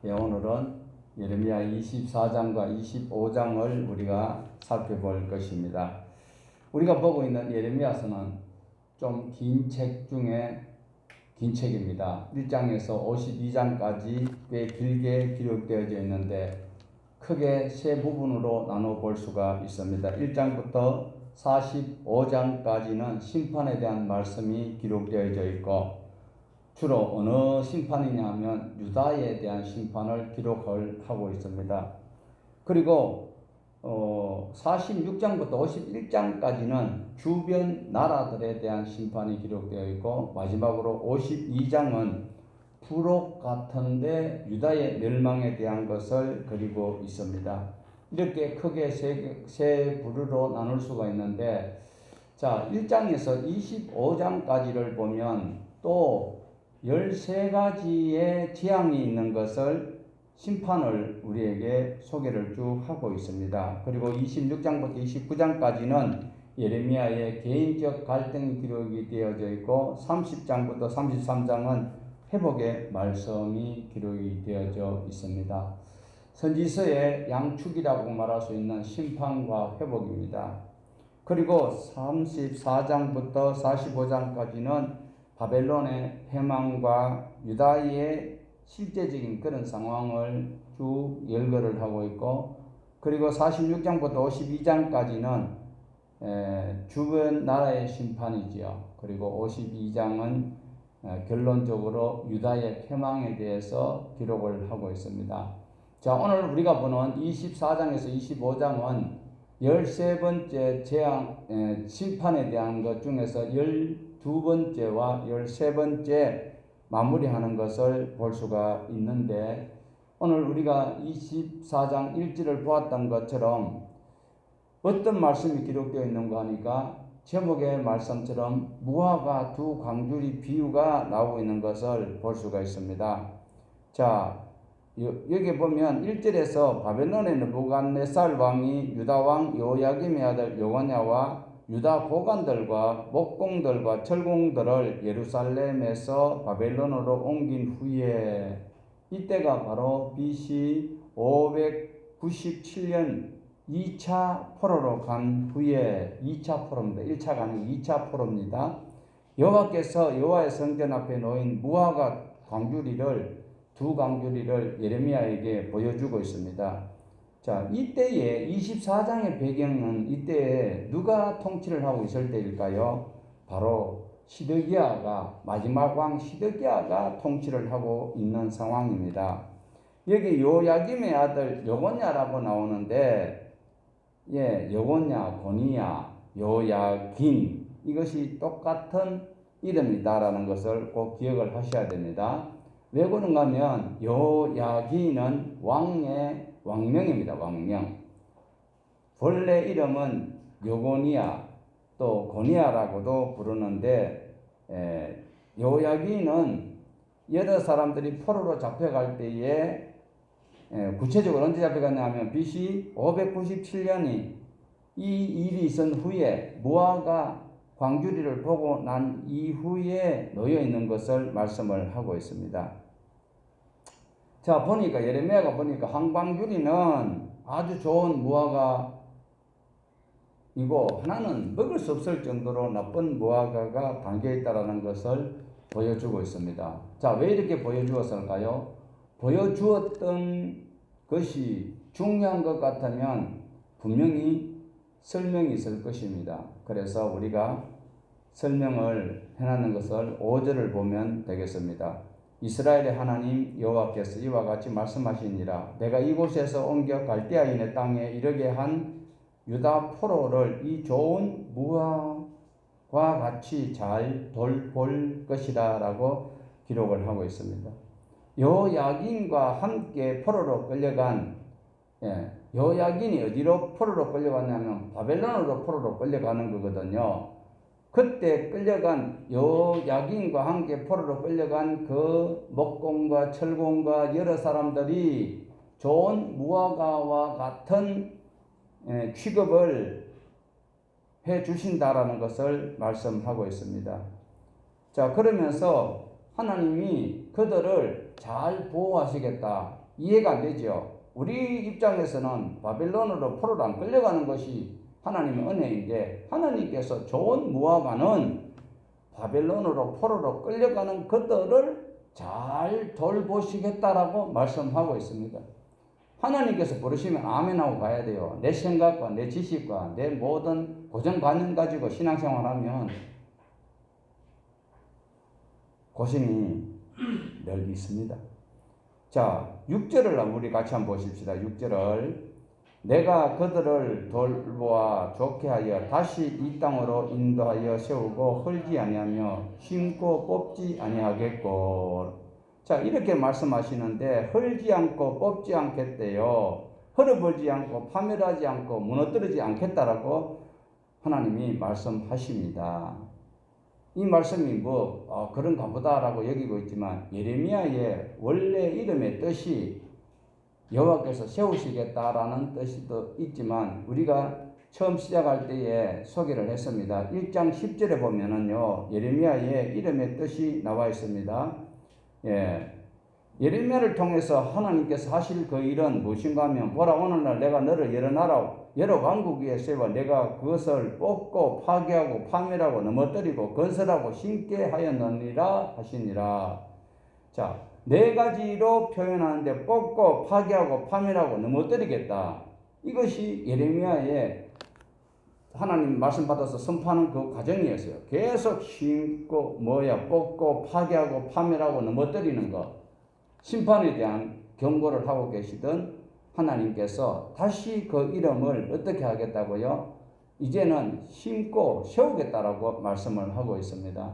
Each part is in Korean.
오늘은 예레미야 24장과 25장을 우리가 살펴볼 것입니다. 우리가 보고 있는 예레미야서는 좀 긴 책 중에 긴 책입니다. 1장에서 52장까지 꽤 길게 기록되어져 있는데 크게 세 부분으로 나눠 볼 수가 있습니다. 1장부터 45장까지는 심판에 대한 말씀이 기록되어져 있고, 주로 어느 심판이냐 하면 유다에 대한 심판을 기록을 하고 있습니다. 그리고 46장부터 51장까지는 주변 나라들에 대한 심판이 기록되어 있고, 마지막으로 52장은 부록 같은데 유다의 멸망에 대한 것을 그리고 있습니다. 이렇게 크게 세 부류로 나눌 수가 있는데, 자, 1장에서 25장까지를 보면 또 13가지의 재앙이 있는 것을 심판을 우리에게 소개를 쭉 하고 있습니다. 그리고 26장부터 29장까지는 예레미야의 개인적 갈등이 기록이 되어져 있고, 30장부터 33장은 회복의 말씀이 기록이 되어져 있습니다. 선지서의 양축이라고 말할 수 있는 심판과 회복입니다. 그리고 34장부터 45장까지는 바벨론의 패망과 유다의 실제적인 그런 상황을 쭉 열거를 하고 있고, 그리고 46장부터 52장까지는 주변 나라의 심판이지요. 그리고 52장은 결론적으로 유다의 패망에 대해서 기록을 하고 있습니다. 자, 오늘 우리가 보는 24장에서 25장은 13번째 재앙, 심판에 대한 것 중에서 12번째와 13번째 마무리하는 것을 볼 수가 있는데, 오늘 우리가 24장 1절을 보았던 것처럼 어떤 말씀이 기록되어 있는가 하니까 제목의 말씀처럼 무화과 두 광주리 비유가 나오고 있는 것을 볼 수가 있습니다. 자, 여기 보면 1절에서 바벨론의 느부갓네살 왕이 유다 왕 여호야김의 아들 여고냐와 유다 고관들과 목공들과 철공들을 예루살렘에서 바벨론으로 옮긴 후에, 이때가 바로 BC 597년 2차 포로로 간 후에, 2차 포로입니다. 1차가 아니고 2차 포로입니다. 여호와께서 여호와의 성전 앞에 놓인 무화과 광주리를, 두 광주리를 예레미야에게 보여주고 있습니다. 자, 이때의 24장의 배경은 이때에 누가 통치를 하고 있을 때일까요? 바로 시드기야가, 마지막 왕 시드기야가 통치를 하고 있는 상황입니다. 여기 요야김의 아들 여고냐라고 나오는데, 여고냐, 고니야, 요야긴, 이것이 똑같은 이름이다라는 것을 꼭 기억을 하셔야 됩니다. 왜 그런가 하면 요야긴은 왕의 왕명입니다. 왕명. 본래 이름은 요고니야, 또 고니야라고도 부르는데, 요야긴은 여러 사람들이 포로로 잡혀갈 때에, 구체적으로 언제 잡혀갔냐 하면 BC 597년이 이 일이 있은 후에 무화과 광주리를 보고 난 이후에 놓여 있는 것을 말씀을 하고 있습니다. 자, 보니까 예레미야가 보니까 한 광주리는 아주 좋은 무화과이고 하나는 먹을 수 없을 정도로 나쁜 무화과가 담겨 있다라는 것을 보여주고 있습니다. 자, 왜 이렇게 보여주었을까요? 보여주었던 것이 중요한 것 같으면 분명히 설명이 있을 것입니다. 그래서 우리가 설명을 해놨는 것을 5절을 보면 되겠습니다. 이스라엘의 하나님 여호와께서 이와 같이 말씀하시니라. 내가 이곳에서 옮겨 갈대아인의 땅에 이르게 한 유다 포로를 이 좋은 무화과 같이 잘 돌볼 것이다 라고 기록을 하고 있습니다. 여호야긴과 함께 포로로 끌려간, 여호야긴이 어디로 포로로 끌려갔냐면 바벨론으로 포로로 끌려가는 거거든요. 그때 끌려간 여호야긴과 함께 포로로 끌려간 그 목공과 철공과 여러 사람들이 좋은 무화과와 같은 취급을 해 주신다라는 것을 말씀하고 있습니다. 자, 그러면서 하나님이 그들을 잘 보호하시겠다, 이해가 안 되죠. 우리 입장에서는 바벨론으로 포로로 안 끌려가는 것이 하나님의 은혜인데 하나님께서 좋은 무화과는 바벨론으로 포로로 끌려가는 그들을 잘 돌보시겠다라고 말씀하고 있습니다. 하나님께서 부르시면 아멘하고 가야 돼요. 내 생각과 내 지식과 내 모든 고정관념 가지고 신앙생활하면 고생이 늘 있습니다. 자, 6절을 우리 같이 한번 보십시다. 6절을 내가 그들을 돌보아 좋게 하여 다시 이 땅으로 인도하여 세우고 헐지 아니하며 심고 뽑지 아니하겠고. 자, 이렇게 말씀하시는데 헐지 않고 뽑지 않겠대요. 헐어버리지 않고 파멸하지 않고 무너뜨리지 않겠다라고 하나님이 말씀하십니다. 이 말씀이 그런가 보다라고 여기고 있지만 예레미야의 원래 이름의 뜻이 여호와께서 세우시겠다라는 뜻도 있지만 우리가 처음 시작할 때에 소개를 했습니다. 1장 10절에 보면은요, 예레미야의 이름의 뜻이 나와 있습니다. 예레미야를 통해서 하나님께서 하실 그 일은 무엇인가 하면 보라 오늘날 내가 너를 여러 나라 여러 왕국 위에 세워 내가 그것을 뽑고 파괴하고 파멸하고 넘어뜨리고 건설하고 심게 하였느니라 하시니라. 자, 네 가지로 표현하는데 뽑고 파괴하고 파멸하고 넘어뜨리겠다. 이것이 예레미야의 하나님 말씀 받아서 선포하는 그 과정이었어요. 계속 심고 뽑고 파괴하고 파멸하고 넘어뜨리는 것. 심판에 대한 경고를 하고 계시던 하나님께서 다시 그 이름을 어떻게 하겠다고요? 이제는 심고 세우겠다라고 말씀을 하고 있습니다.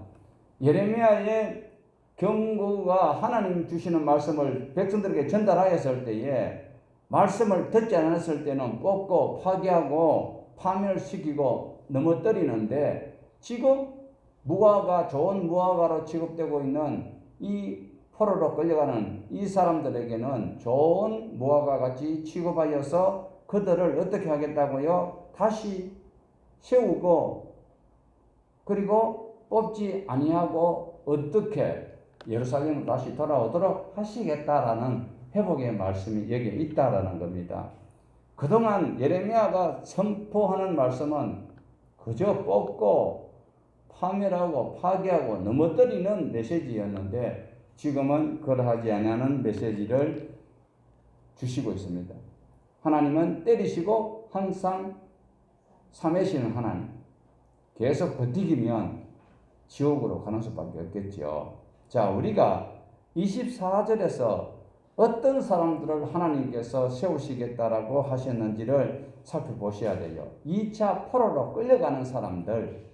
예레미야의 경고가 하나님 주시는 말씀을 백성들에게 전달하였을 때에 말씀을 듣지 않았을 때는 뽑고 파괴하고 파멸시키고 넘어뜨리는데 지금 무화과 좋은 무화과로 취급되고 있는 이 포로로 끌려가는 이 사람들에게는 좋은 무화과 같이 취급하여서 그들을 어떻게 하겠다고요? 다시 세우고 그리고 뽑지 아니하고 어떻게 예루살렘으로 다시 돌아오도록 하시겠다라는 회복의 말씀이 여기에 있다라는 겁니다. 그동안 예레미야가 선포하는 말씀은 그저 뽑고 파멸하고 파괴하고 넘어뜨리는 메시지였는데 지금은 그러하지 않는 메시지를 주시고 있습니다. 하나님은 때리시고 항상 삼해시는 하나님. 계속 버티기면 지옥으로 가는 수밖에 없겠죠. 자, 우리가 24절에서 어떤 사람들을 하나님께서 세우시겠다라고 하셨는지를 살펴보셔야 돼요. 2차 포로로 끌려가는 사람들,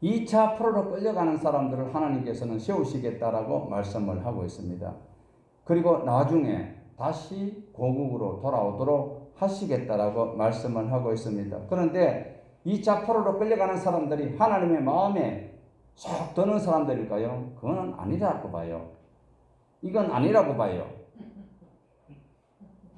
2차 포로로 끌려가는 사람들을 하나님께서는 세우시겠다라고 말씀을 하고 있습니다. 그리고 나중에 다시 고국으로 돌아오도록 하시겠다라고 말씀을 하고 있습니다. 그런데 2차 포로로 끌려가는 사람들이 하나님의 마음에 쏙 드는 사람들일까요? 그건 아니라고 봐요. 이건 아니라고 봐요.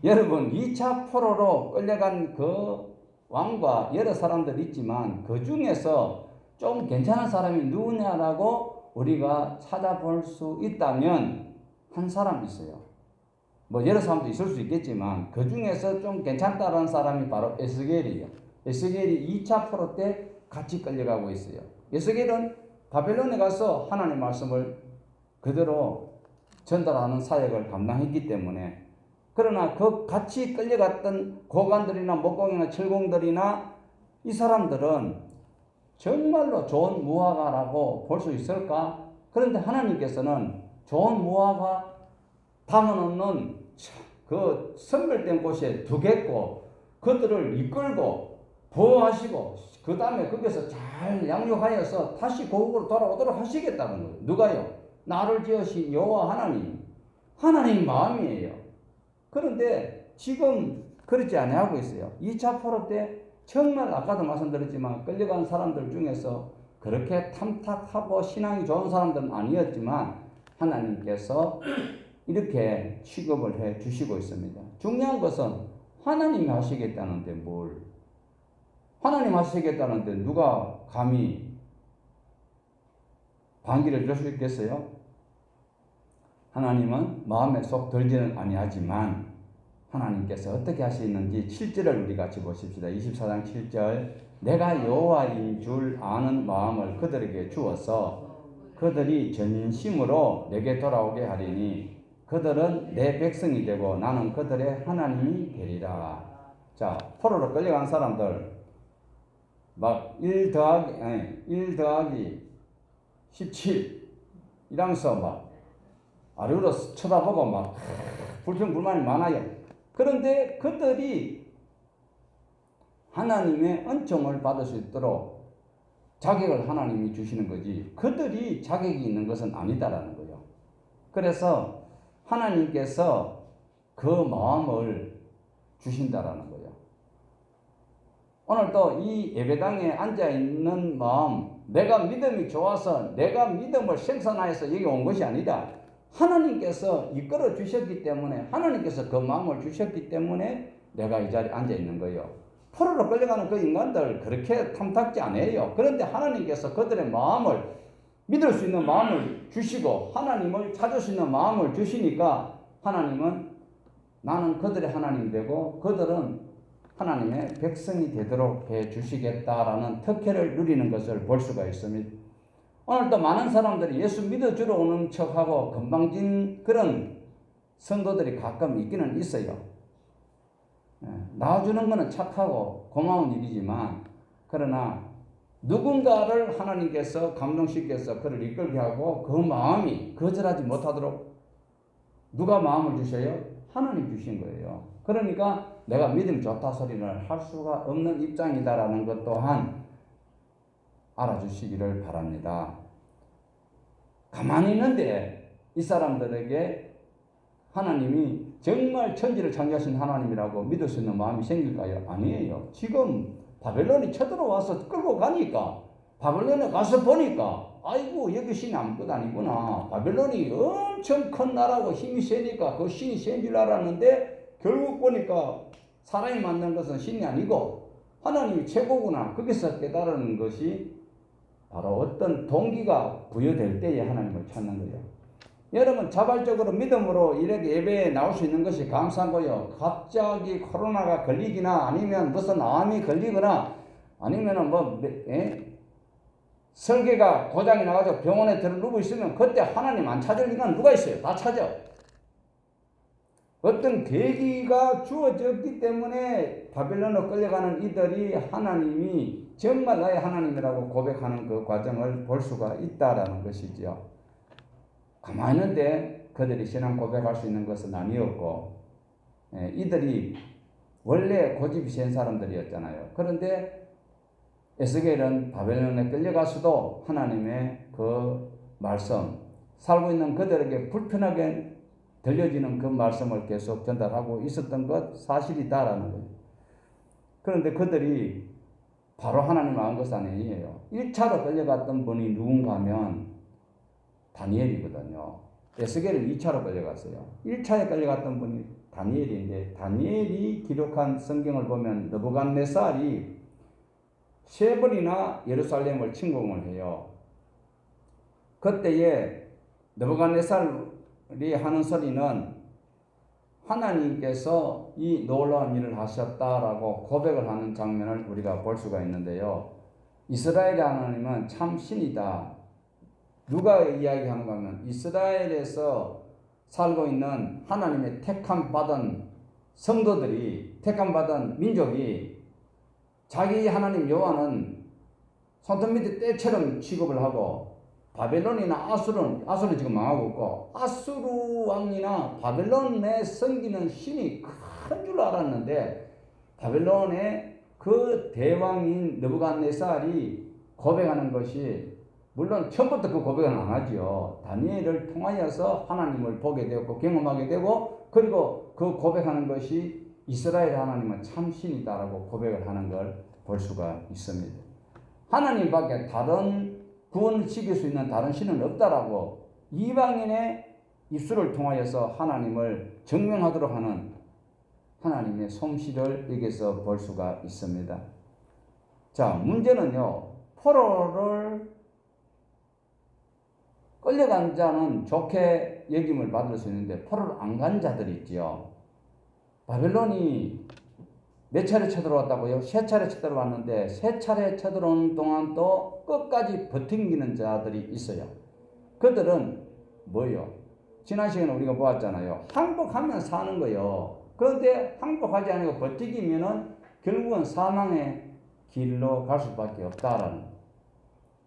여러분, 2차 포로로 끌려간 그 왕과 여러 사람들이 있지만 그 중에서 좀 괜찮은 사람이 누구냐라고 우리가 찾아볼 수 있다면 한 사람 있어요. 여러 사람도 있을 수 있겠지만 그 중에서 좀 괜찮다는 사람이 바로 에스겔이에요. 에스겔이 2차 포로 때 같이 끌려가고 있어요. 에스겔은 바벨론에 가서 하나님의 말씀을 그대로 전달하는 사역을 감당했기 때문에 그러나 그 같이 끌려갔던 고관들이나 목공이나 철공들이나 이 사람들은 정말로 좋은 무화과라고 볼 수 있을까? 그런데 하나님께서는 좋은 무화과 담아놓는 그 선별된 곳에 두겠고 그들을 이끌고 보호하시고 그 다음에 거기서 잘 양육하여서 다시 고국으로 돌아오도록 하시겠다는 거예요. 누가요? 나를 지으신 여호와 하나님 마음이에요. 그런데 지금 그렇지 않아하고 있어요. 2차 포로 때 정말 아까도 말씀드렸지만 끌려간 사람들 중에서 그렇게 탐탁하고 신앙이 좋은 사람들은 아니었지만 하나님께서 이렇게 취급을 해 주시고 있습니다. 중요한 것은 하나님이 하시겠다는데 뭘? 하나님 하시겠다는데 누가 감히 반기를 줄 수 있겠어요? 하나님은 마음에 속 들지는 아니하지만 하나님께서 어떻게 하시는지 7절을 우리 같이 보십시다. 24장 7절 내가 여호와인 줄 아는 마음을 그들에게 주어서 그들이 전심으로 내게 돌아오게 하리니 그들은 내 백성이 되고 나는 그들의 하나님이 되리라. 자, 포로로 끌려간 사람들 막 1 더하기 17 이러면서 막 아래로 쳐다보고 막 불평불만이 많아요. 그런데 그들이 하나님의 은총을 받을 수 있도록 자격을 하나님이 주시는 거지 그들이 자격이 있는 것은 아니다라는 거예요. 그래서 하나님께서 그 마음을 주신다라는 거예요. 오늘도 이 예배당에 앉아있는 마음, 내가 믿음이 좋아서 내가 믿음을 생산하여서 여기 온 것이 아니다. 하나님께서 이끌어 주셨기 때문에 하나님께서 그 마음을 주셨기 때문에 내가 이 자리에 앉아있는 거예요. 포로로 끌려가는 그 인간들 그렇게 탐탁지 않아요. 그런데 하나님께서 그들의 마음을 믿을 수 있는 마음을 주시고 하나님을 찾을 수 있는 마음을 주시니까 하나님은 나는 그들의 하나님이 되고 그들은 하나님의 백성이 되도록 해 주시겠다라는 특혜를 누리는 것을 볼 수가 있습니다. 오늘도 많은 사람들이 예수 믿어주러 오는 척하고 건방진 그런 성도들이 가끔 있기는 있어요. 나와주는 것은 착하고 고마운 일이지만 그러나 누군가를 하나님께서 감동시켜서 그를 이끌게 하고 그 마음이 거절하지 못하도록 누가 마음을 주셔요? 하나님 주신 거예요. 그러니까 내가 믿음 좋다 소리를 할 수가 없는 입장이다라는 것 또한 알아주시기를 바랍니다. 가만히 있는데 이 사람들에게 하나님이 정말 천지를 창조하신 하나님이라고 믿을 수 있는 마음이 생길까요? 아니에요. 지금 바벨론이 쳐들어와서 끌고 가니까 바벨론에 가서 보니까 아이고 여기 신이 아무것도 아니구나. 바벨론이 엄청 큰 나라고 힘이 세니까 그 신이 센 줄 알았는데 결국 보니까 사람이 만든 것은 신이 아니고 하나님이 최고구나. 거기서 깨달은 것이 바로 어떤 동기가 부여될 때에 하나님을 찾는 거예요. 여러분 자발적으로 믿음으로 이렇게 예배에 나올 수 있는 것이 감사하고요. 갑자기 코로나가 걸리거나 아니면 무슨 암이 걸리거나 아니면은 설계가 고장이 나가지고 병원에 들어 누워 있으면 그때 하나님 안 찾을 인간 누가 있어요? 다 찾아. 어떤 계기가 주어졌기 때문에 바벨론으로 끌려가는 이들이 하나님이 정말 나의 하나님이라고 고백하는 그 과정을 볼 수가 있다라는 것이죠. 가만히 있는데 그들이 신앙 고백할 수 있는 것은 아니었고 이들이 원래 고집이 센 사람들이었잖아요. 그런데 에스겔은 바벨론에 끌려가서도 하나님의 그 말씀, 살고 있는 그들에게 불편하게 들려지는 그 말씀을 계속 전달하고 있었던 것 사실이다라는 거예요. 그런데 그들이 바로 하나님을 안 것은 아니에요. 1차로 끌려갔던 분이 누군가 하면 다니엘이거든요. 에스겔은 2차로 끌려갔어요. 1차에 끌려갔던 분이 다니엘인데 다니엘이 기록한 성경을 보면 느부갓네살이 3번이나 예루살렘을 침공을 해요. 그때에 느부갓네살이 하는 소리는 하나님께서 이 놀라운 일을 하셨다라고 고백을 하는 장면을 우리가 볼 수가 있는데요. 이스라엘의 하나님은 참 신이다. 누가 이야기하는가 하면 이스라엘에서 살고 있는 하나님의 택함 받은 성도들이 택함 받은 민족이 자기 하나님 여호와는 손톱 밑에 때처럼 취급을 하고 바벨론이나 아수르는 지금 망하고 있고 아수르 왕이나 바벨론에 섬기는 신이 큰 줄 알았는데 바벨론의 그 대왕인 느부갓네살이 고백하는 것이 물론 처음부터 그 고백은 안 하죠. 다니엘을 통하여서 하나님을 보게 되었고 경험하게 되고 그리고 그 고백하는 것이 이스라엘 하나님은 참 신이다라고 고백을 하는 걸 볼 수가 있습니다. 하나님밖에 다른 구원을 시킬 수 있는 다른 신은 없다라고 이방인의 입술을 통하여서 하나님을 증명하도록 하는 하나님의 솜씨를 여기서 볼 수가 있습니다. 자, 문제는요. 포로를 끌려간 자는 좋게 여김을 받을 수 있는데 포로를 안 간 자들이 있지요. 바벨론이 몇 차례 쳐들어왔다고요? 세 차례 쳐들어왔는데 세 차례 쳐들어오는 동안 또 끝까지 버팅기는 자들이 있어요. 그들은 뭐요? 지난 시간에 우리가 보았잖아요. 항복하면 사는 거요. 그런데 항복하지 않고 버티기면은 결국은 사망의 길로 갈 수밖에 없다라는.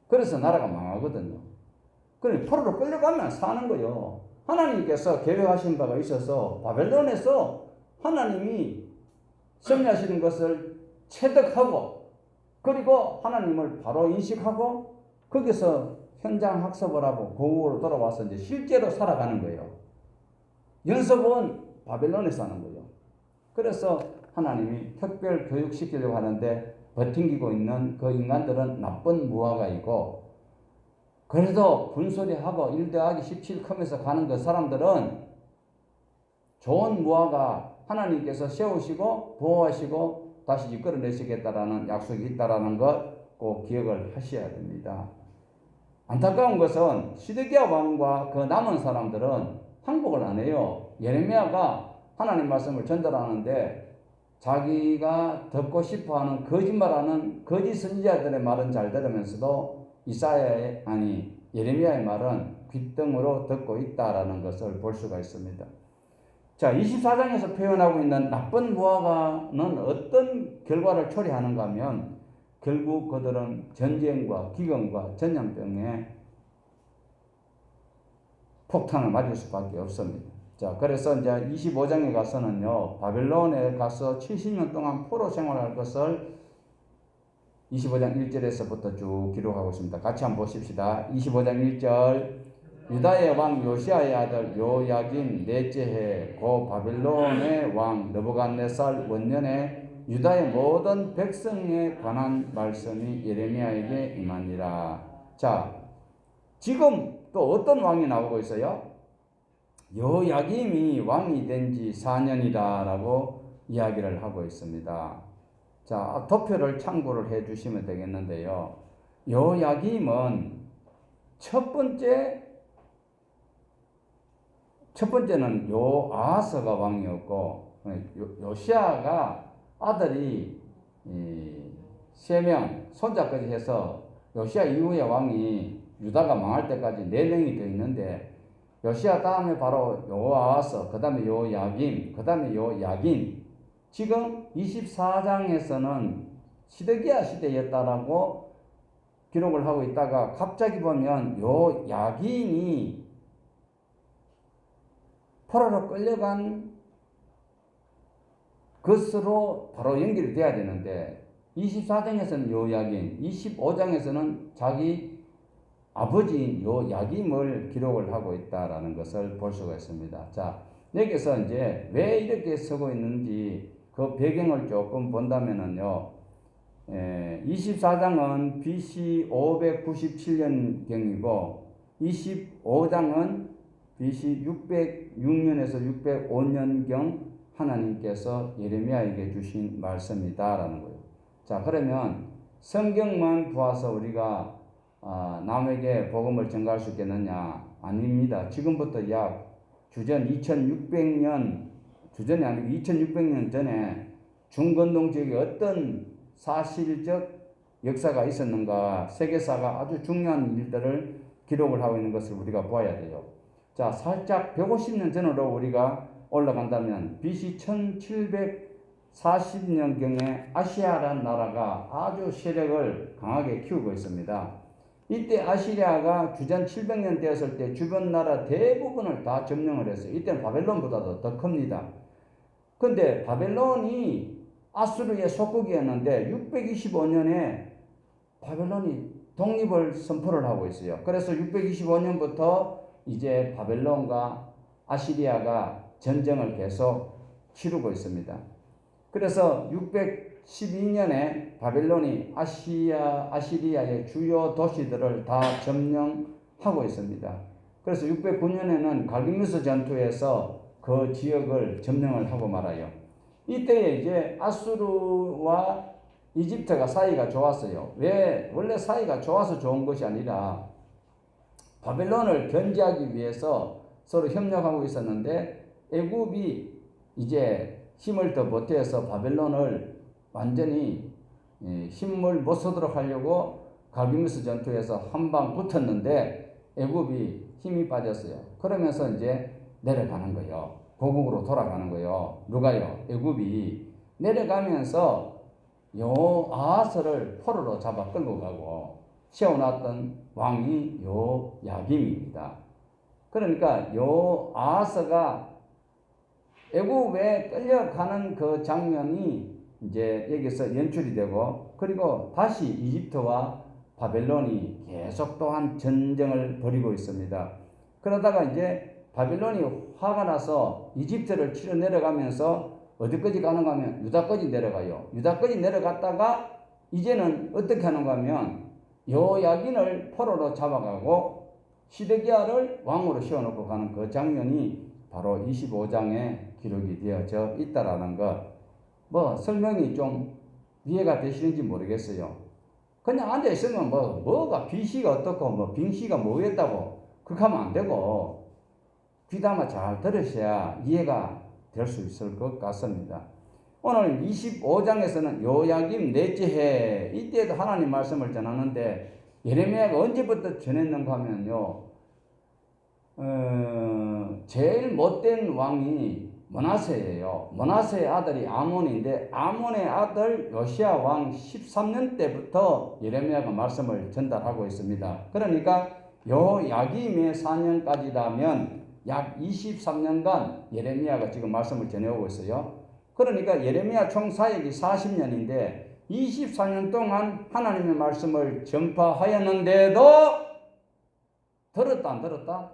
그래서 나라가 망하거든요. 그래 포로로 끌려가면 사는 거요. 하나님께서 계획하신 바가 있어서 바벨론에서 하나님이 승리하시는 것을 체득하고 그리고 하나님을 바로 인식하고 거기서 현장 학습을 하고 고국으로 돌아와서 이제 실제로 살아가는 거예요. 연습은 바벨론에서 하는 거예요. 그래서 하나님이 특별 교육시키려고 하는데 버팅기고 있는 그 인간들은 나쁜 무화과이고 그래도 분소리하고 1 더하기 17 크면서 가는 그 사람들은 좋은 무화과 하나님께서 세우시고 보호하시고 다시 이끌어내시겠다라는 약속이 있다라는 것 꼭 기억을 하셔야 됩니다. 안타까운 것은 시드기야 왕과 그 남은 사람들은 항복을 안 해요. 예레미야가 하나님 말씀을 전달하는데 자기가 듣고 싶어하는 거짓말하는 거짓 선지자들의 말은 잘 들으면서도 예레미야의 말은 귓등으로 듣고 있다라는 것을 볼 수가 있습니다. 자, 24장에서 표현하고 있는 나쁜 무화과는 어떤 결과를 초래하는가 하면 결국 그들은 전쟁과 기근과 전염병에 폭탄을 맞을 수밖에 없습니다. 자, 그래서 이제 25장에 가서는요, 바벨론에 가서 70년 동안 포로 생활할 것을 25장 1절에서부터 쭉 기록하고 있습니다. 같이 한번 보십시다. 25장 1절 유다의 왕 요시아의 아들 요야긴 넷째 해 고 바벨론의 왕 느부갓네살 원년에 유다의 모든 백성에 관한 말씀이 예레미야에게 임하니라. 자, 지금 또 어떤 왕이 나오고 있어요? 요야김이 왕이 된 지 4년이다라고 이야기를 하고 있습니다. 자, 도표를 참고를 해 주시면 되겠는데요. 요야김은 첫 번째는 요아하스가 왕이었고 요시아가 아들이 3명 손자까지 해서 요시아 이후에 왕이 유다가 망할 때까지 4명이 더 있는데 요시아 다음에 바로 요아하스, 그 다음에 요야김, 그 다음에 요야긴. 지금 24장에서는 시드기야 시대였다라고 기록을 하고 있다가 갑자기 보면 요야긴이 포로로 끌려간 것으로 바로 연결이 돼야 되는데 24장에서는 요야긴, 25장에서는 자기 아버지인 요야김을 기록을 하고 있다라는 것을 볼 수가 있습니다. 자, 여기서 이제 왜 이렇게 쓰고 있는지 그 배경을 조금 본다면은요, 24장은 BC 597년경이고 25장은 BC 606년에서 605년경 하나님께서 예레미야에게 주신 말씀이다라는 거예요. 자, 그러면 성경만 보아서 우리가 남에게 복음을 전가할 수 있겠느냐? 아닙니다. 지금부터 약 주전 2600년, 주전이 아니고 2600년 전에 중건동 지역에 어떤 사실적 역사가 있었는가, 세계사가 아주 중요한 일들을 기록을 하고 있는 것을 우리가 보아야 돼요. 자, 살짝 150년 전으로 우리가 올라간다면 BC 1740년경에 아시아라는 나라가 아주 세력을 강하게 키우고 있습니다. 이때 아시리아가 주전 700년 되었을 때 주변 나라 대부분을 다 점령을 했어요. 이때는 바벨론보다도 더 큽니다. 근데 바벨론이 아수르의 속국이었는데 625년에 바벨론이 독립을 선포를 하고 있어요. 그래서 625년부터 이제 바벨론과 아시리아가 전쟁을 계속 치르고 있습니다. 그래서 612년에 바벨론이 아시리아의 주요 도시들을 다 점령하고 있습니다. 그래서 609년에는 갈기미스 전투에서 그 지역을 점령을 하고 말아요. 이때에 이제 아수르와 이집트가 사이가 좋았어요. 왜? 원래 사이가 좋아서 좋은 것이 아니라 바벨론을 견제하기 위해서 서로 협력하고 있었는데 애굽이 이제 힘을 더 보태서 바벨론을 완전히 힘을 못 쓰도록 하려고 갈비미스 전투에서 한 방 붙었는데 애굽이 힘이 빠졌어요. 그러면서 이제 내려가는 거예요. 고국으로 돌아가는 거예요. 누가요? 애굽이 내려가면서 요 아하스를 포로로 잡아 끌고 가고 세워놨던 왕이 요 야김입니다. 그러니까 요 아하스가 애굽에 끌려가는 그 장면이 이제 여기서 연출이 되고, 그리고 다시 이집트와 바벨론이 계속 또한 전쟁을 벌이고 있습니다. 그러다가 이제 바벨론이 화가 나서 이집트를 치러 내려가면서 어디까지 가는가 하면 유다까지 내려가요. 유다까지 내려갔다가 이제는 어떻게 하는가 하면 요야긴을 포로로 잡아가고 시드기야를 왕으로 세워놓고 가는 그 장면이 바로 25장에 기록이 되어져 있다라는 것. 뭐 설명이 좀 이해가 되시는지 모르겠어요. 그냥 앉아 있으면 뭐가 BC가 어떻고 뭐 빙시가 뭐겠다고 그렇게 하면 안 되고 귀담아 잘 들으셔야 이해가 될 수 있을 것 같습니다. 오늘 25장에서는 요야김 넷째 해 이때도 하나님 말씀을 전하는데 예레미야가 언제부터 전했는가 하면요. 제일 못된 왕이 므낫세예요. 므낫세의 아들이 아몬인데 아몬의 아들 요시야 왕 13년 때부터 예레미야가 말씀을 전달하고 있습니다. 그러니까 요야김의 4년까지라면 약 23년간 예레미야가 지금 말씀을 전해오고 있어요. 그러니까 예레미야 총 사역이 40년인데 24년 동안 하나님의 말씀을 전파하였는데도 들었다 안 들었다?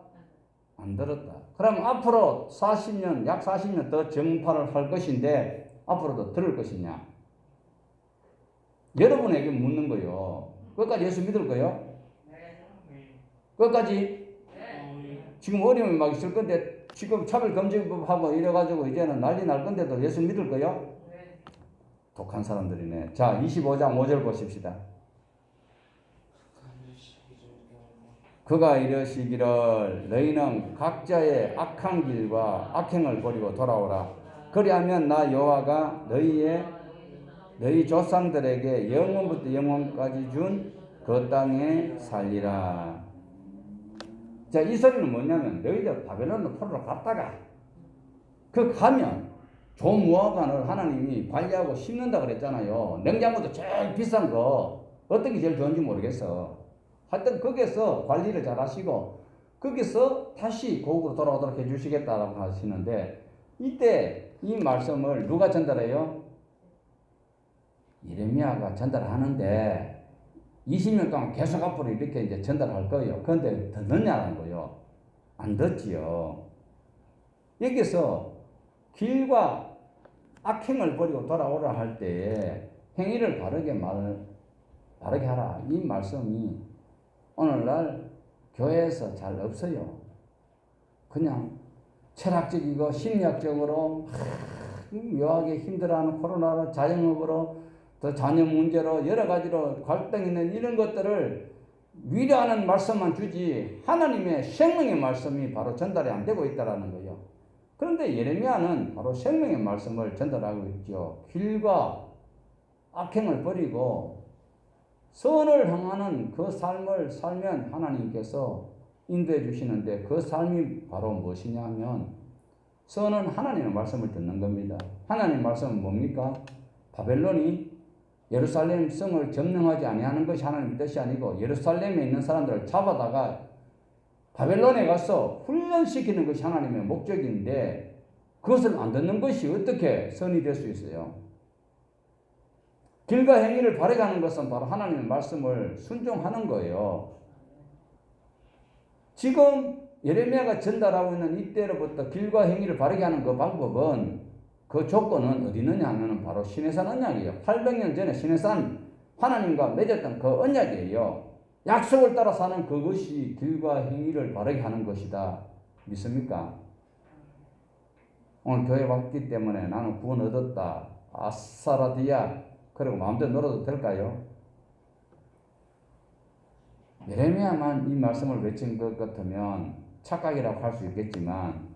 안 들었다. 그럼 앞으로 40년, 약 40년 더 전파를 할 것인데 앞으로도 들을 것이냐? 여러분에게 묻는 거요. 끝까지 예수 믿을 거요? 끝까지? 지금 어려움이 막 있을 건데 지금 차별금지법하고 이래가지고 이제는 난리 날 건데도 예수 믿을 거요? 독한 사람들이네. 자, 25장 5절 보십시다. 그가 이르시기를 너희는 각자의 악한 길과 악행을 버리고 돌아오라. 그리하면 나 여호와가 너희 조상들에게 영원부터 영원까지 준 그 땅에 살리라. 자, 이 소리는 뭐냐면 너희들 바벨론으로 포로로 갔다가 그 가면 조무화관을 하나님이 관리하고 심는다 그랬잖아요. 냉장고도 제일 비싼 거 어떤 게 제일 좋은지 모르겠어. 하여튼 거기서 관리를 잘 하시고 거기서 다시 고국으로 돌아오도록 해주시겠다라고 하시는데 이때 이 말씀을 누가 전달해요? 예레미야가 전달하는데 20년 동안 계속 앞으로 이렇게 이제 전달할 거예요. 그런데 듣느냐는 거예요. 안 듣지요. 여기서 길과 악행을 버리고 돌아오라 할 때에 행위를 바르게 하라. 이 말씀이 오늘날 교회에서 잘 없어요. 그냥 철학적이고 심리학적으로 묘하게 힘들어하는 코로나로 자영업으로 또 자녀 문제로 여러 가지로 갈등 있는 이런 것들을 위로하는 말씀만 주지 하나님의 생명의 말씀이 바로 전달이 안 되고 있다는 거예요. 그런데 예레미야는 바로 생명의 말씀을 전달하고 있죠. 길과 악행을 버리고 선을 행하는 그 삶을 살면 하나님께서 인도해 주시는데 그 삶이 바로 무엇이냐면 선은 하나님의 말씀을 듣는 겁니다. 하나님의 말씀은 뭡니까? 바벨론이 예루살렘 성을 점령하지 아니하는 것이 하나님의 뜻이 아니고 예루살렘에 있는 사람들을 잡아다가 바벨론에 가서 훈련시키는 것이 하나님의 목적인데 그것을 안 듣는 것이 어떻게 선이 될 수 있어요? 길과 행위를 바르게 하는 것은 바로 하나님의 말씀을 순종하는 거예요. 지금 예레미야가 전달하고 있는 이때로부터 길과 행위를 바르게 하는 그 방법은 그 조건은 어디 있느냐 하면 바로 시내산 언약이에요. 800년 전에 시내산 하나님과 맺었던 그 언약이에요. 약속을 따라 사는 그것이 길과 행위를 바르게 하는 것이다. 믿습니까? 오늘 교회 왔기 때문에 나는 구원 얻었다. 아싸라디야. 그리고 마음대로 놀아도 될까요? 예레미야만 이 말씀을 외친 것 같으면 착각이라고 할 수 있겠지만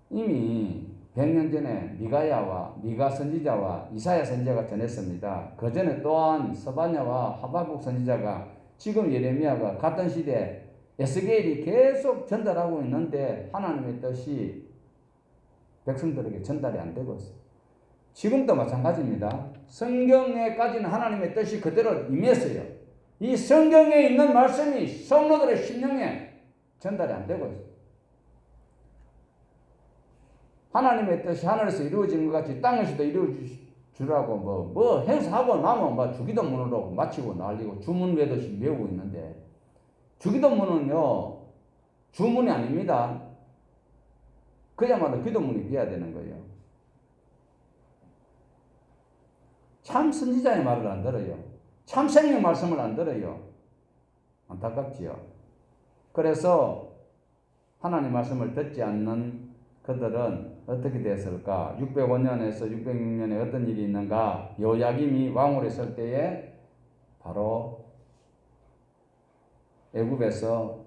이미 100년 전에 미가 선지자와 이사야 선지자가 전했습니다. 그 전에 또한 스바냐와 하박국 선지자가 지금 예레미야가 같은 시대에 에스겔이 계속 전달하고 있는데 하나님의 뜻이 백성들에게 전달이 안 되고 있어요. 지금도 마찬가지입니다. 성경에까지는 하나님의 뜻이 그대로 임했어요. 이 성경에 있는 말씀이 성도들의 심령에 전달이 안 되고 있어요. 하나님의 뜻이 하늘에서 이루어진 것 같이 땅에서도 이루어주라고 뭐 행사하고 나면 뭐 주기도문으로 마치고 날리고 주문 외도시 외우고 있는데 주기도문은요 주문이 아닙니다. 그야말로 기도문이 돼야 되는 거예요. 참 선지자의 말을 안 들어요. 참 생명 말씀을 안 들어요. 안타깝지요. 그래서 하나님 말씀을 듣지 않는 그들은 어떻게 됐을까? 605년에서 606년에 어떤 일이 있는가? 요야김이 왕으로 있을 때에 바로 애굽에서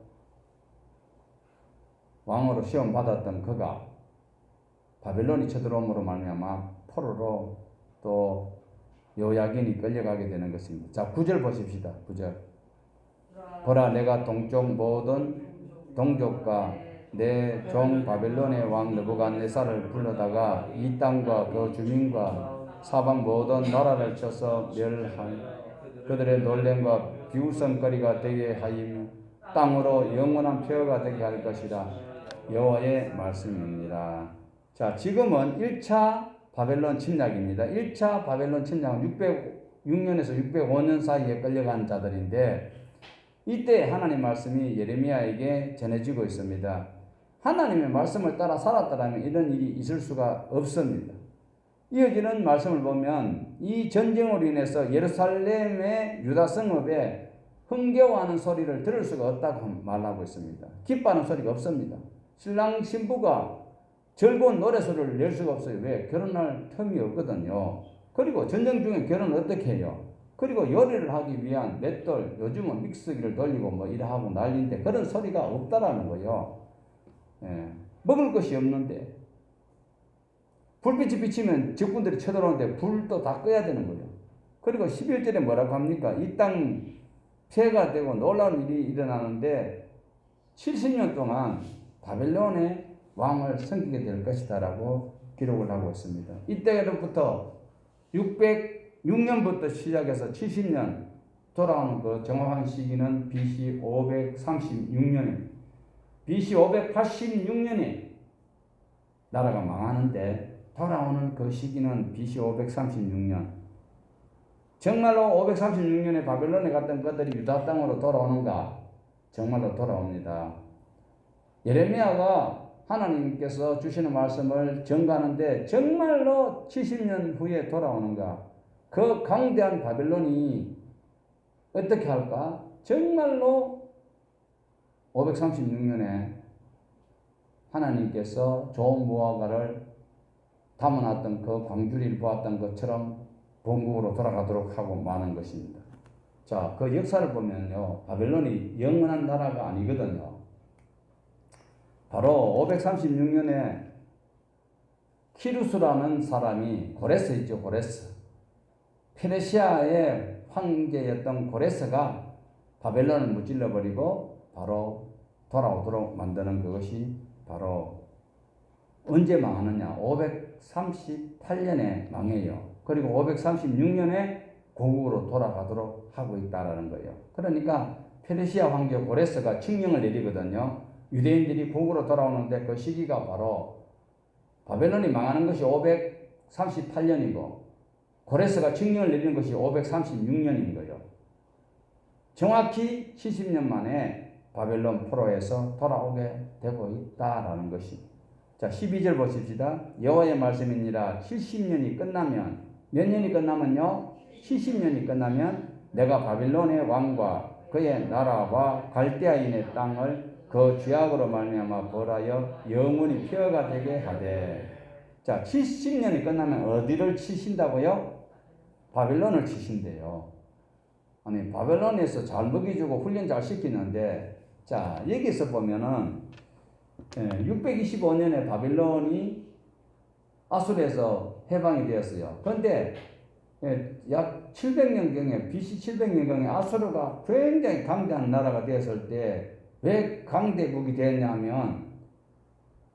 왕으로 시험 받았던 그가 바벨론이 쳐들어옴으로 말미암아 포로로 또 요야긴이 끌려가게 되는 것입니다. 자, 9절 보십시다. 9절. 보라, 내가 동쪽 모든 동족과 내 종 바벨론의 왕 느부갓네살을 불러다가 이 땅과 그 주민과 사방 모든 나라를 쳐서 멸할 그들의 놀램과 비웃음거리가 되게 하이며 땅으로 영원한 표어가 되게 할 것이라. 여호와의 말씀입니다. 자, 지금은 1차 바벨론 침략입니다. 1차 바벨론 침략은 606년에서 605년 사이에 끌려간 자들인데 이때 하나님 말씀이 예레미야에게 전해지고 있습니다. 하나님의 말씀을 따라 살았더라면 이런 일이 있을 수가 없습니다. 이어지는 말씀을 보면 이 전쟁으로 인해서 예루살렘의 유다 성읍에 흥겨워하는 소리를 들을 수가 없다고 말하고 있습니다. 기뻐하는 소리가 없습니다. 신랑 신부가 즐거운 노래소리를 낼 수가 없어요. 왜? 결혼할 틈이 없거든요. 그리고 전쟁 중에 결혼을 어떻게 해요? 그리고 요리를 하기 위한 맷돌, 요즘은 믹서기를 돌리고 뭐 이러하고 난리인데 그런 소리가 없다라는 거예요. 예. 먹을 것이 없는데 불빛이 비치면 적군들이 쳐들어오는데 불도 다 꺼야 되는 거예요. 그리고 11절에 뭐라고 합니까? 이 땅 폐가 되고 놀라운 일이 일어나는데 70년 동안 바벨론의 왕을 섬기게 될 것이다 라고 기록을 하고 있습니다. 이때로부터 606년부터 시작해서 70년 돌아오는 그 정확한 시기는 BC 536년입니다. BC 586년에 나라가 망하는데 돌아오는 그 시기는 BC 536년. 정말로 536년에 바벨론에 갔던 것들이 유다 땅으로 돌아오는가? 정말로 돌아옵니다. 예레미야가 하나님께서 주시는 말씀을 전가하는데 정말로 70년 후에 돌아오는가? 그 강대한 바벨론이 어떻게 할까? 정말로 536년에 하나님께서 좋은 무화과를 담아놨던 그 광주리를 보았던 것처럼 본국으로 돌아가도록 하고 마는 것입니다. 자, 그 역사를 보면요, 바벨론이 영원한 나라가 아니거든요. 바로 536년에 키루스라는 사람이 고레스 있죠, 고레스. 페르시아의 황제였던 고레스가 바벨론을 무찔러버리고 바로 돌아오도록 만드는 그것이 바로 언제 망하느냐? 538년에 망해요. 그리고 536년에 고국으로 돌아가도록 하고 있다라는 거예요. 그러니까 페르시아 황제 고레스가 칙령을 내리거든요. 유대인들이 고국으로 돌아오는데 그 시기가 바로 바벨론이 망하는 것이 538년이고 고레스가 칙령을 내리는 것이 536년인 거예요. 정확히 70년 만에 바벨론 포로에서 돌아오게 되고 있다라는 것입니다. 자, 12절 보십시다. 여호와의 말씀이니라. 70년이 끝나면, 몇 년이 끝나면요? 70년이 끝나면 내가 바빌론의 왕과 그의 나라와 갈대아인의 땅을 그 죄악으로 말미암아 벌하여 영원히 폐허가 되게 하되. 자, 70년이 끝나면 어디를 치신다고요? 바빌론을 치신대요. 아니 바벨론에서 잘 먹여주고 훈련 잘 시키는데 자 여기서 보면은 625년에 바벨론이 아수르에서 해방이 되었어요. 그런데 약 700년경에 BC 700년경에 아수르가 굉장히 강대한 나라가 되었을 때 왜 강대국이 되었냐면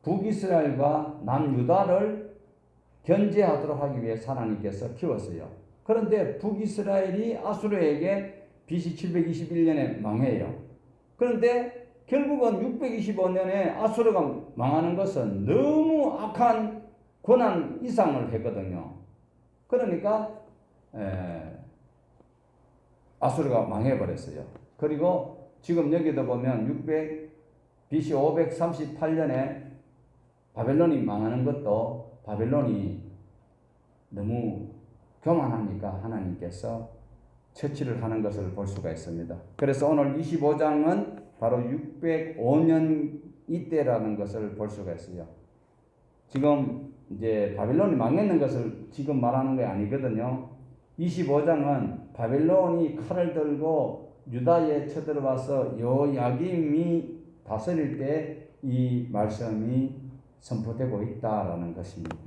북이스라엘과 남유다를 견제하도록 하기 위해서 하나님께서 키웠어요. 그런데 북이스라엘이 아수르에게 BC 721년에 망해요. 그런데 결국은 625년에 아수르가 망하는 것은 너무 악한 고난 이상을 했거든요. 그러니까 아수르가 망해버렸어요. 그리고 지금 여기도 보면 BC 538년에 바벨론이 망하는 것도 바벨론이 너무 교만하니까 하나님께서 처치를 하는 것을 볼 수가 있습니다. 그래서 오늘 25장은 바로 605년 이때라는 것을 볼 수가 있어요. 지금 이제 바벨론이 망했는 것을 지금 말하는 게 아니거든요. 25장은 바벨론이 칼을 들고 유다에 쳐들어와서 여야김이 다스릴 때 이 말씀이 선포되고 있다라는 것입니다.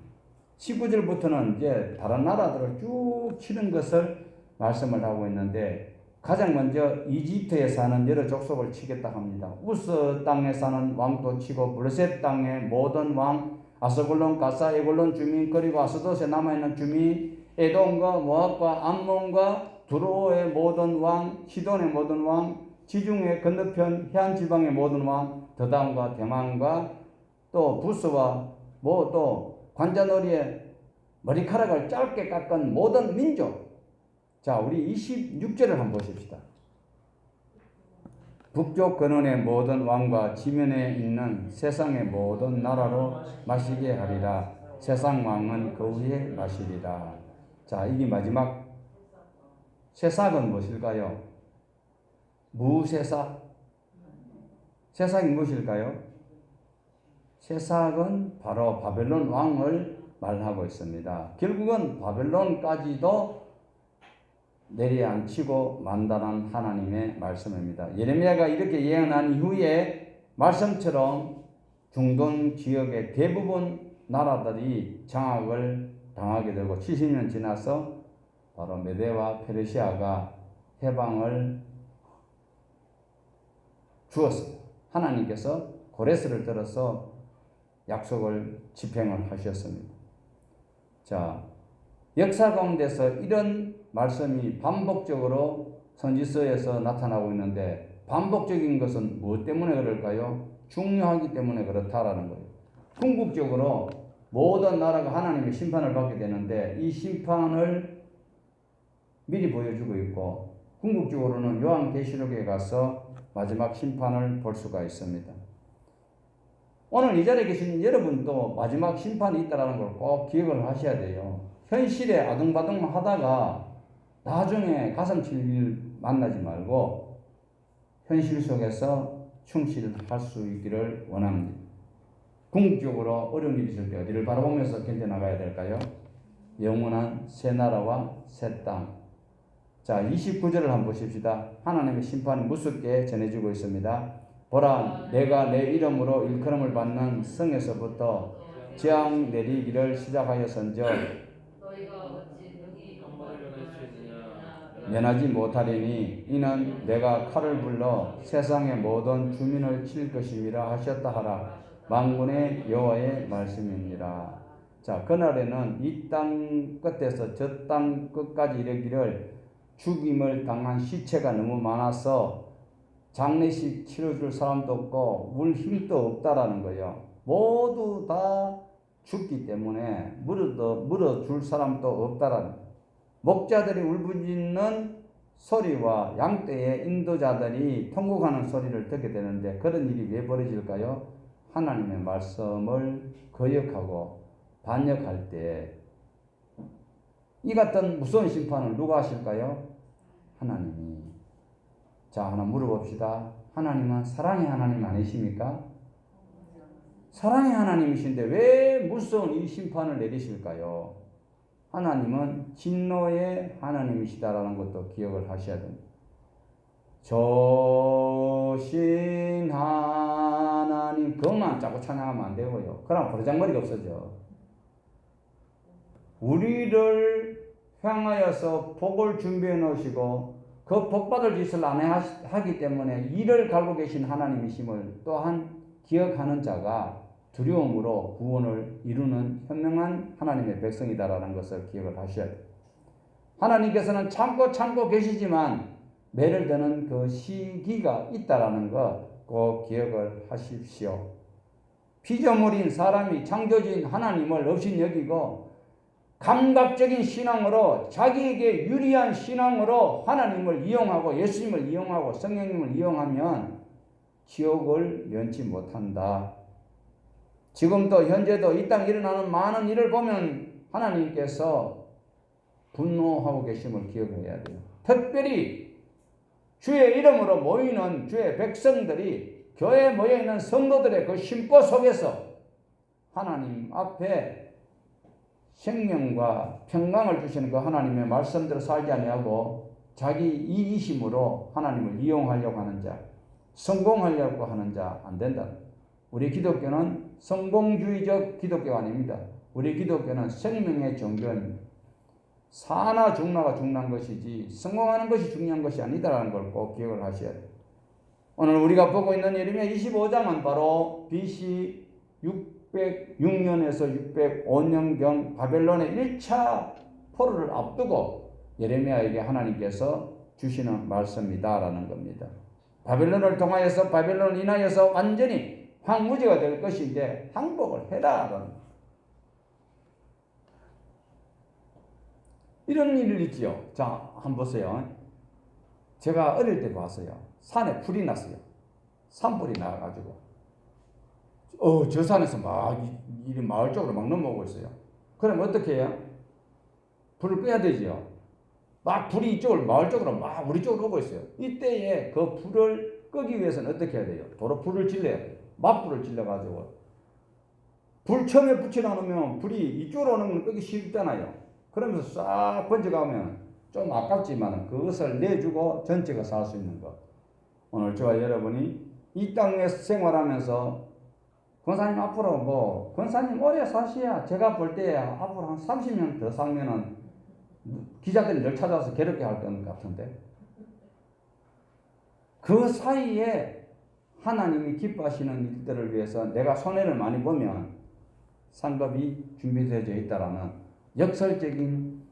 19절부터는 이제 다른 나라들을 쭉 치는 것을 말씀을 하고 있는데 가장 먼저 이집트에 사는 여러 족속을 치겠다 합니다. 우스 땅에 사는 왕도 치고 블레셋 땅의 모든 왕, 아스골론, 가사, 에골론 주민, 그리고 아스돗에 남아있는 주민, 에돔과 모압과 암몬과 두로의 모든 왕, 시돈의 모든 왕, 지중해 건너편 해안 지방의 모든 왕, 더담과 대만과 또 부스와 또 관자놀이에 머리카락을 짧게 깎은 모든 민족. 자, 우리 26절을 한번 보십시다. 북쪽 근원의 모든 왕과 지면에 있는 세상의 모든 나라로 마시게 하리라. 세상 왕은 그 위에 마시리라. 자, 이게 마지막 세삭은 무엇일까요? 무세삭? 세삭이 무엇일까요? 세삭은 바로 바벨론 왕을 말하고 있습니다. 결국은 바벨론까지도 내려앉히고 만다는 하나님의 말씀입니다. 예레미야가 이렇게 예언한 이후에 말씀처럼 중동 지역의 대부분 나라들이 장악을 당하게 되고 70년 지나서 바로 메대와 페르시아가 해방을 주었습니다. 하나님께서 고레스를 들어서 약속을 집행을 하셨습니다. 자, 역사 가운데서 이런 말씀이 반복적으로 선지서에서 나타나고 있는데 반복적인 것은 무엇 때문에 그럴까요? 중요하기 때문에 그렇다라는 거예요. 궁극적으로 모든 나라가 하나님의 심판을 받게 되는데 이 심판을 미리 보여주고 있고 궁극적으로는 요한계시록에 가서 마지막 심판을 볼 수가 있습니다. 오늘 이 자리에 계신 여러분도 마지막 심판이 있다는 걸 꼭 기억을 하셔야 돼요. 현실에 아둥바둥 하다가 나중에 가슴 칠 일 만나지 말고 현실 속에서 충실할 수 있기를 원합니다. 궁극적으로 어려운 일이 있을 때 어디를 바라보면서 견뎌나가야 될까요? 영원한 새 나라와 새 땅. 자, 29절을 한번 보십시다. 하나님의 심판이 무섭게 전해지고 있습니다. 보라, 내가 내 이름으로 일컬음을 받는 성에서부터 재앙 내리기를 시작하였은즉 면하지 못하리니 이는 내가 칼을 불러 세상의 모든 주민을 칠 것임이라 하셨다 하라. 만군의 여호와의 말씀입니다. 자, 그날에는 이 땅 끝에서 저 땅 끝까지 이르기를 죽임을 당한 시체가 너무 많아서 장례식 치러줄 사람도 없고 울 힘도 없다라는 거예요. 모두 다 죽기 때문에 물어줄 사람도 없다라는 거예요. 목자들이 울부짖는 소리와 양떼의 인도자들이 통곡하는 소리를 듣게 되는데 그런 일이 왜 벌어질까요? 하나님의 말씀을 거역하고 반역할 때 이 같은 무서운 심판을 누가 하실까요? 하나님이. 자, 하나 물어봅시다. 하나님은 사랑의 하나님 아니십니까? 사랑의 하나님이신데 왜 무서운 이 심판을 내리실까요? 하나님은 진노의 하나님이시다라는 것도 기억을 하셔야 됩니다. 조신 하나님 그것만 자꾸 찬양하면 안 되고요. 그럼 버르장머리가 없어져. 우리를 향하여서 복을 준비해 놓으시고 그 복받을 짓을 안 하기 때문에 이를 갈고 계신 하나님이심을 또한 기억하는 자가 두려움으로 구원을 이루는 현명한 하나님의 백성이다라는 것을 기억을 하셔야 돼요. 하나님께서는 참고 계시지만 매를 드는 그 시기가 있다라는 거 꼭 기억을 하십시오. 피조물인 사람이 창조주인 하나님을 없인 여기고 감각적인 신앙으로 자기에게 유리한 신앙으로 하나님을 이용하고 예수님을 이용하고 성령님을 이용하면 지옥을 면치 못한다. 지금도 현재도 이 땅에 일어나는 많은 일을 보면 하나님께서 분노하고 계심을 기억해야 돼요. 특별히 주의 이름으로 모이는 주의 백성들이 교회에 모여있는 성도들의 그 심보 속에서 하나님 앞에 생명과 평강을 주시는 그 하나님의 말씀대로 살지 아니하고 자기 이기심으로 하나님을 이용하려고 하는 자, 성공하려고 하는 자 안 된다. 우리 기독교는 성공주의적 기독교가 아닙니다. 우리 기독교는 생명의 종교입니다. 사나 죽나가 중요한 것이지 성공하는 것이 중요한 것이 아니다라는 걸 꼭 기억을 하셔야 돼요. 오늘 우리가 보고 있는 예레미야 25장은 바로 BC 606년에서 605년경 바벨론의 1차 포로를 앞두고 예레미야에게 하나님께서 주시는 말씀이다라는 겁니다. 바벨론을 통하여서 바벨론을 인하여서 완전히 황무지가 될 것인데 항복을 해라. 이런 일을 있지요. 자, 한번 보세요. 제가 어릴 때 봤어요. 산에 불이 났어요. 산불이 나가지고 저 산에서 막 이 마을 쪽으로 막 넘어오고 있어요. 그럼 어떻게 해요? 불을 끄야 되죠. 막 불이 이쪽으로 마을 쪽으로 막 우리 쪽으로 오고 있어요. 이때에 그 불을 끄기 위해서는 어떻게 해야 돼요? 도로 불을 질러야 돼요. 맞불을 질러가지고 불 처음에 붙여놓으면 불이 이쪽으로 오는 건 끄기 쉽잖아요. 그러면서 싹 번져가면 좀 아깝지만 그것을 내주고 전체가 살 수 있는 것. 오늘 저와 여러분이 이 땅에 생활하면서 권사님 앞으로 권사님 오래 사셔야 제가 볼 때 앞으로 한 30년 더 살면은 기자들이 늘 찾아와서 괴롭게 할 것 같은데 그 사이에 하나님이 기뻐하시는 일들을 위해서 내가 손해를 많이 보면 상급이 준비되어 있다라는 역설적인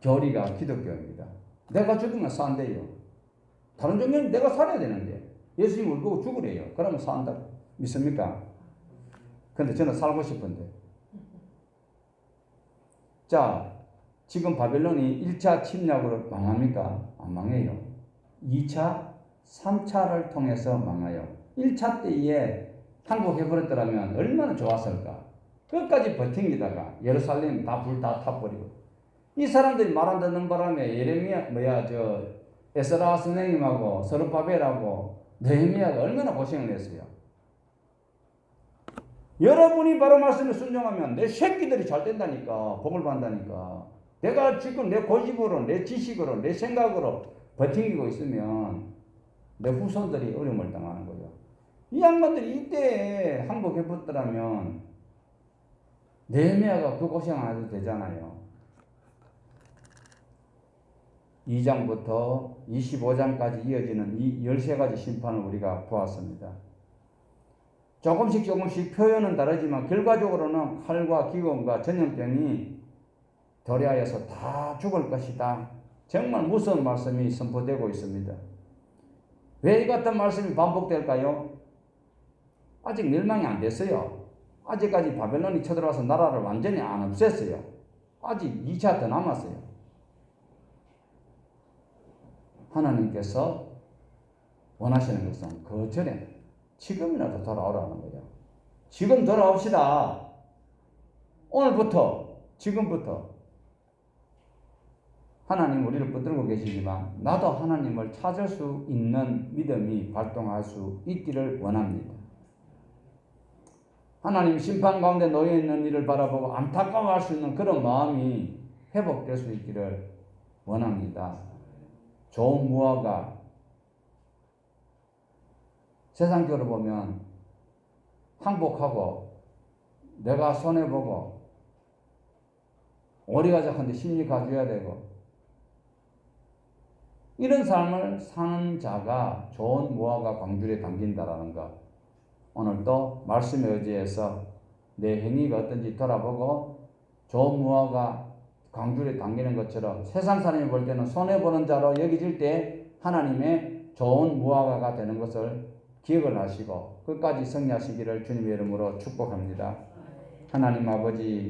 교리가 기독교입니다. 내가 죽으면 산대요. 다른 종교는 내가 살아야 되는데 예수님을 보고 죽으래요. 그러면 산다. 믿습니까? 근데 저는 살고 싶은데. 자, 지금 바벨론이 1차 침략으로 망합니까? 안 망해요. 2차, 3차를 통해서 망해요. 1차 때에 항복해버렸더라면 얼마나 좋았을까? 끝까지 버팅기다가 예루살렘 다 불 다 타버리고 이 사람들이 말 안 듣는 바람에 에스라 선생님하고 서르바벨하고 느헤미야가 얼마나 고생을 했어요. 여러분이 바로 말씀에 순종하면 내 새끼들이 잘 된다니까. 복을 받는다니까. 내가 지금 내 고집으로 내 지식으로 내 생각으로 버팅기고 있으면 내 후손들이 어려움을 당하는 거죠. 이 양반들이 이때 항복해버렸더라면 느헤미야가 그 고생 안 해도 되잖아요. 2장부터 25장까지 이어지는 이 13가지 심판을 우리가 보았습니다. 조금씩 표현은 다르지만 결과적으로는 칼과 기근과 전염병이 도래하여서 다 죽을 것이다. 정말 무서운 말씀이 선포되고 있습니다. 왜 이 같은 말씀이 반복될까요? 아직 멸망이 안 됐어요. 아직까지 바벨론이 쳐들어와서 나라를 완전히 안 없앴어요. 아직 2차 더 남았어요. 하나님께서 원하시는 것은 그 전에 지금이라도 돌아오라는 거예요. 지금 돌아옵시다. 오늘부터, 지금부터. 하나님 우리를 붙들고 계시지만 나도 하나님을 찾을 수 있는 믿음이 발동할 수 있기를 원합니다. 하나님 심판 가운데 놓여있는 일을 바라보고 안타까워할 수 있는 그런 마음이 회복될 수 있기를 원합니다. 좋은 무화과 세상적으로 보면 항복하고 내가 손해보고 오리가작한데 심리 가져야 되고 이런 삶을 사는 자가 좋은 무화과 광줄에 담긴다라는 것. 오늘 또 말씀에 의지해서 내 행위가 어떤지 돌아보고 좋은 무화과 광줄에 담기는 것처럼 세상 사람이 볼 때는 손해보는 자로 여겨질 때 하나님의 좋은 무화과가 되는 것을 기억을 하시고 끝까지 승리하시기를 주님의 이름으로 축복합니다. 하나님 아버지